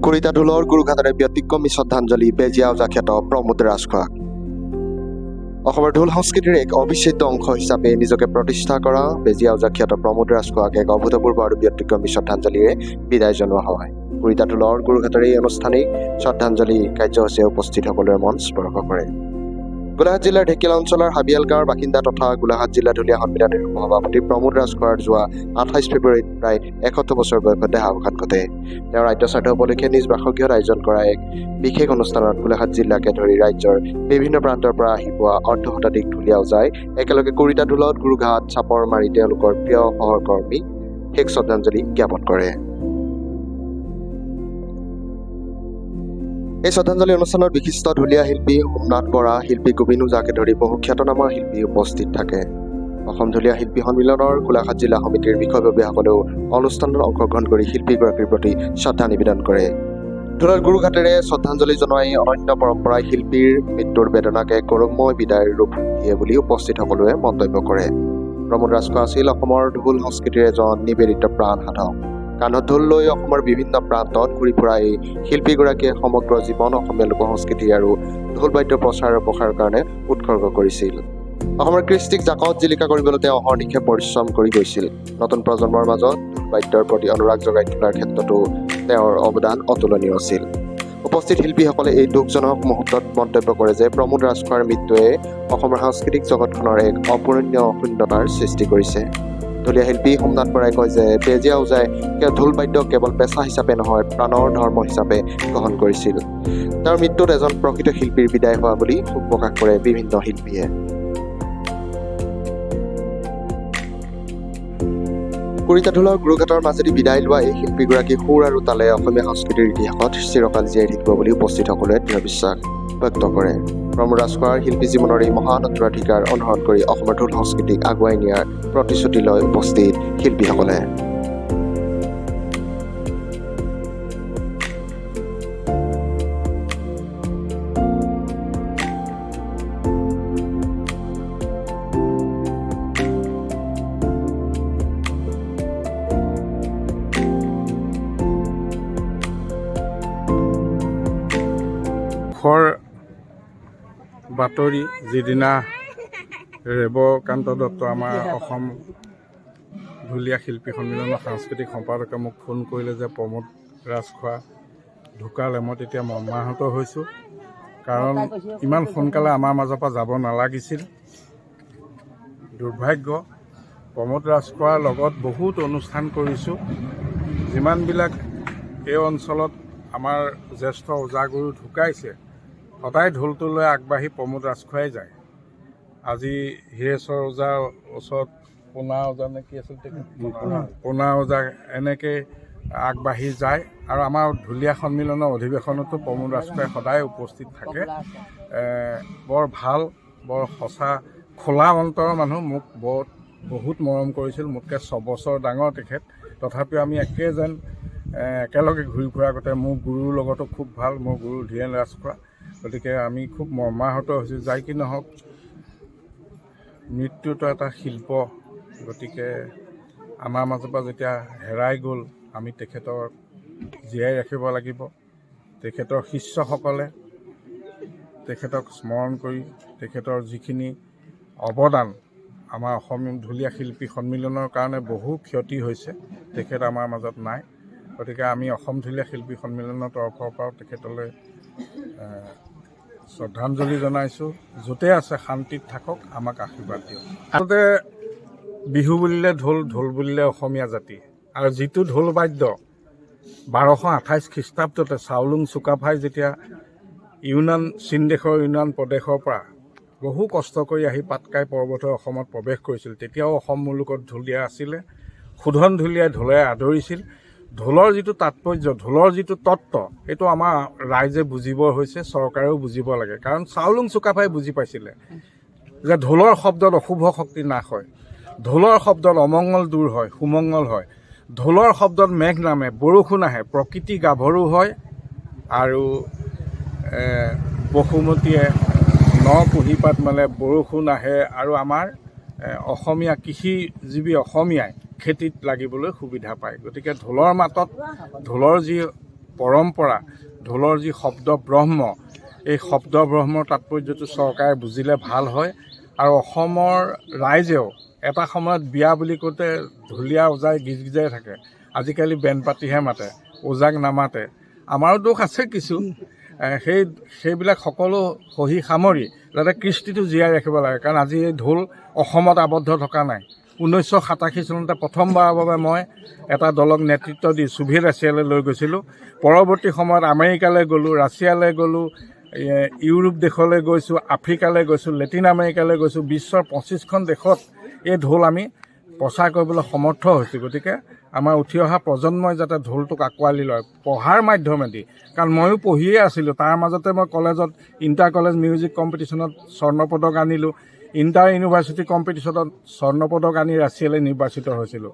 কুৰিটা ঢোলৰ গুৰুঘাটৰে ব্যতিক্ৰমী শ্ৰদ্ধাঞ্জলি বেজিয়া ওজাখ্যাত প্ৰমোদ ৰাজখোৱাক। অসমৰ ঢোল সংস্কৃতিৰ এক অবিচ্ছেদ্য অংশ হিচাপে নিজকে প্ৰতিষ্ঠা কৰা বেজিয়া ওজাখ্যাত প্ৰমোদ ৰাজখোৱাক এক অভূতপূৰ্ব আৰু ব্যতিক্ৰমী শ্ৰদ্ধাঞ্জলিৰে বিদায় জনোৱা হয়। কুৰিটা ঢোলৰ গুৰুঘাটৰ এই আনুষ্ঠানিক শ্ৰদ্ধাঞ্জলি কাৰ্যসূচীয়ে উপস্থিত সকলোৰে মন স্পৰ্শ কৰে। গোলাঘাট জিলাৰ ঢেকিয়াল অঞ্চলৰ হাবিয়াল গাঁৱৰ বাসিন্দা তথা গোলাঘাট জিলা ঢুলীয়া সন্মিলনীৰ সভাপতি প্ৰমোদ ৰাজখোৱাৰ যোৱা 28 ফেব্ৰুৱাৰীত প্ৰায় 71 বছৰ বয়সত দেহাৱসান ঘটে। তেওঁ ৰাজ্য স্বাৰ্থ উপলক্ষে নিজ বাসগৃহত আয়োজন কৰা এক বিশেষ অনুষ্ঠানত গোলাঘাট জিলাকে ধৰি ৰাজ্যৰ বিভিন্ন প্ৰান্তৰ পৰা আহি পোৱা অৰ্ধশতাধিক ঢুলীয়া ওজাই একেলগে কুৰিটা ঢোলত গুৰুঘাট চাপৰ মাৰি তেওঁলোকৰ প্ৰিয় সহকৰ্মী শেষ শ্ৰদ্ধাঞ্জলি জ্ঞাপন কৰে। এই শ্ৰদ্ধাঞ্জলি অনুষ্ঠানত বিশিষ্ট ঢুলীয়া শিল্পী সোমনাথ বৰা, শিল্পী গোবিন ওজাকে ধৰি বহু খ্যাতনামা শিল্পী উপস্থিত থাকে। অসম ঢুলীয়া শিল্পী সন্মিলনৰ গোলাঘাট জিলা সমিতিৰ বিষয়ববীয়াসকলেও অনুষ্ঠানত অংশগ্ৰহণ কৰি শিল্পীগৰাকীৰ প্ৰতি শ্ৰদ্ধা নিবেদন কৰে। ঢোলৰ গুৰুঘাটেৰে শ্ৰদ্ধাঞ্জলি জনোৱা এই অনন্য পৰম্পৰাই শিল্পীৰ মৃত্যুৰ বেদনাক এক গৌৰৱময় বিদায়ৰ ৰূপ দিয়ে বুলি উপস্থিত সকলোৱে মন্তব্য কৰে। প্ৰমোদ ৰাজখোৱা আছিল অসমৰ ঢোল সংস্কৃতিৰ এজন নিবেদিত প্ৰাণ সাধক। কান্ধত ঢোল লৈ অসমৰ বিভিন্ন প্ৰান্তত ঘূৰি ফুৰা এই শিল্পীগৰাকীয়ে সমগ্ৰ জীৱন অসমীয়া লোক সংস্কৃতি আৰু ঢোল বাদ্যৰ প্ৰচাৰ আৰু প্ৰসাৰৰ কাৰণে উৎসৰ্গ কৰিছিল। অসমৰ কৃষ্টিক জাকত জিলিকা কৰিবলৈ তেওঁ অহৰ্নিশে পৰিশ্ৰম কৰি গৈছিল। নতুন প্ৰজন্মৰ মাজত ঢোল বাদ্যৰ প্ৰতি অনুৰাগ জগাই তোলাৰ ক্ষেত্ৰতো তেওঁৰ অৱদান অতুলনীয় আছিল। উপস্থিত শিল্পীসকলে এই দুখজনক মুহূৰ্তত মন্তব্য কৰে যে প্ৰমোদ ৰাজখোৱাৰ মৃত্যুৱে অসমৰ সাংস্কৃতিক জগতখনৰ এক অপূৰণীয় শূন্যতাৰ সৃষ্টি কৰিছে। ঢুলীয়া শিল্পী সোমনাথ বৰাই কয় যে বেজিয়া ওজাই ঢোল বাদ্য কেৱল পেচা হিচাপে নহয়, প্ৰাণৰ ধৰ্ম হিচাপে গ্ৰহণ কৰিছিল। তেওঁৰ মৃত্যুত এজন প্ৰকৃত শিল্পীৰ বিদায় হোৱা বুলি শোক প্ৰকাশ কৰে বিভিন্ন শিল্পীয়ে। কুৰিটা ঢোলৰ গুৰুঘাটৰ মাজেদি বিদায় লোৱা এই শিল্পীগৰাকী সুৰ আৰু তালে অসমীয়া সংস্কৃতিৰ ইতিহাসত চিৰকাল জীয়াই থাকিব বুলি উপস্থিত সকলোৱে দৃঢ় বিশ্বাস ব্যক্ত কৰে। প্ৰমোদ ৰাজখোৱাৰ শিল্পী জীৱনৰ এই মহান উত্তৰাধিকাৰ অনুসৰণ কৰি অসমৰ ঢোল সংস্কৃতিক আগুৱাই নিয়াৰ প্ৰতিশ্ৰুতি লৈ উপস্থিত শিল্পীসকলে। বাতৰি যিদিনা ৰেৱকান্ত দত্ত আমাৰ অসম ঢুলীয়া শিল্পী সন্মিলনৰ সাংস্কৃতিক সম্পাদকে মোক ফোন কৰিলে যে প্ৰমোদ ৰাজখোৱা ঢুকালে, মই তেতিয়া মৰ্মাহত হৈছোঁ। কাৰণ ইমান সোনকালে আমাৰ মাজৰ পৰা যাব নালাগিছিল। দুৰ্ভাগ্য, প্ৰমোদ ৰাজখোৱাৰ লগত বহুত অনুষ্ঠান কৰিছোঁ। যিমানবিলাক এই অঞ্চলত আমাৰ জ্যেষ্ঠ ওজাগুৰু ঢুকাইছে, সদায় ঢোলটো লৈ আগবাঢ়ি প্ৰমোদ ৰাজখোৱাই যায়। আজি হীৰেশ্বৰ ওজাৰ ওচৰত পোনা ওজা নে কি আছিল, পোনা ওজা এনেকৈ আগবাঢ়ি যায়। আৰু আমাৰ ঢুলীয়া সন্মিলনৰ অধিৱেশনতো প্ৰমোদ ৰাজখোৱাই সদায় উপস্থিত থাকে। বৰ ভাল, বৰ সঁচা খোলা অন্তৰৰ মানুহ। মোক বহুত মৰম কৰিছিল। মোতকৈ 6 বছৰ ডাঙৰ তেখেত, তথাপিও আমি একেলগে ঘূৰি ফুৰা আগতে মোৰ গুৰুৰ লগতো খুব ভাল, মোৰ গুৰু ধীৰেন ৰাজখোৱা। গতিকে আমি খুব মৰ্মাহত হৈছোঁ। যাই কি নহওক, মৃত্যুটো এটা শিল্প। গতিকে আমাৰ মাজৰ পৰা যেতিয়া হেৰাই গ'ল, আমি তেখেতক জীয়াই ৰাখিব লাগিব। তেখেতৰ শিষ্যসকলে তেখেতক স্মৰণ কৰি তেখেতৰ যিখিনি অৱদান আমাৰ অসম ঢুলীয়া শিল্পী সন্মিলনৰ কাৰণে বহু ক্ষতি হৈছে, তেখেত আমাৰ মাজত নাই। গতিকে আমি অসম ঢুলীয়া শিল্পী সন্মিলনৰ তৰফৰ পৰাও তেখেতলৈ শ্ৰদ্ধাঞ্জলি জনাইছোঁ। য'তে আছে শান্তিত থাকক, আমাক আশীৰ্বাদ দিয়ক। আচলতে বিহু বুলিলে ঢোল, ঢোল বুলিলে অসমীয়া জাতি। আৰু যিটো ঢোল বাদ্য 1228 খ্ৰীষ্টাব্দতে চাওলুং চুকাফাই যেতিয়া চীন দেশৰ ইউনান প্ৰদেশৰ পৰা বহু কষ্ট কৰি আহি পাটকাই পৰ্বতৰ অসমত প্ৰৱেশ কৰিছিল, তেতিয়াও অসম মুলুকত ঢুলীয়া আছিলে। শোধন ঢুলীয়াই ঢোলেৰে আদৰিছিল। ঢোলৰ যিটো তাৎপৰ্য, ঢোলৰ যিটো তত্ত্ব, সেইটো আমাৰ ৰাইজে বুজিব হৈছে, চৰকাৰেও বুজিব লাগে। কাৰণ চাওলুং চুকাফাই বুজি পাইছিলে যে ঢোলৰ শব্দত অশুভ শক্তি নাশ হয়, ঢোলৰ শব্দত অমংগল দূৰ হয়, সুমংগল হয়। ঢোলৰ শব্দত মেঘ নামে, বৰষুণ আহে, প্ৰকৃতি গাভৰু হয়। আৰু বসুমতীয়ে কুঁহিপাত মেলে, বৰষুণ আহে। আৰু আমাৰ অসমীয়া কৃষিজীৱী অসমীয়াই খেতিত লাগিবলৈ সুবিধা পায়। গতিকে ঢোলৰ মাতত ঢোলৰ যি পৰম্পৰা, ঢোলৰ যি শব্দ ব্ৰহ্ম, এই শব্দ ব্ৰহ্মৰ তাৎপৰ্যটো চৰকাৰে বুজিলে ভাল হয়। আৰু অসমৰ ৰাইজেও এটা সময়ত বিয়া বুলি কওঁতে ঢুলীয়া ওজাই গিজগিজাই থাকে, আজিকালি বেণ্ড পাতিহে মাতে, ওজাক নামাতে। আমাৰো দোষ আছে কিছু, সেইবিলাক সকলো সহি সামৰি যাতে কৃষ্টিটো জীয়াই ৰাখিব লাগে। কাৰণ আজি এই ঢোল অসমত আবদ্ধ থকা নাই। 1987 চনতে প্ৰথমবাৰৰ বাবে মই এটা দলক নেতৃত্ব দি ছোভিয়েট ৰাছিয়ালৈ লৈ গৈছিলোঁ। পৰৱৰ্তী সময়ত আমেৰিকালৈ গ'লোঁ, ৰাছিয়ালৈ গ'লোঁ, ইউৰোপ দেশলৈ গৈছোঁ, আফ্ৰিকালৈ গৈছোঁ, লেটিন আমেৰিকালৈ গৈছোঁ। বিশ্বৰ 25খন দেশত এই ঢোল আমি প্ৰচাৰ কৰিবলৈ সমৰ্থ হৈছোঁ। গতিকে আমাৰ উঠি অহা প্ৰজন্মই যাতে ঢোলটোক আঁকোৱালি লয় পঢ়াৰ মাধ্যমেদি। কাৰণ ময়ো পঢ়িয়ে আছিলোঁ, তাৰ মাজতে মই কলেজত ইণ্টাৰ কলেজ মিউজিক কম্পিটিশ্যনত স্বৰ্ণপদক আনিলোঁ, ইণ্টাৰ ইউনিভাৰ্চিটি কম্পিটিশ্যনত স্বৰ্ণপদক আনি ৰাছিয়ালৈ নিৰ্বাচিত হৈছিলোঁ।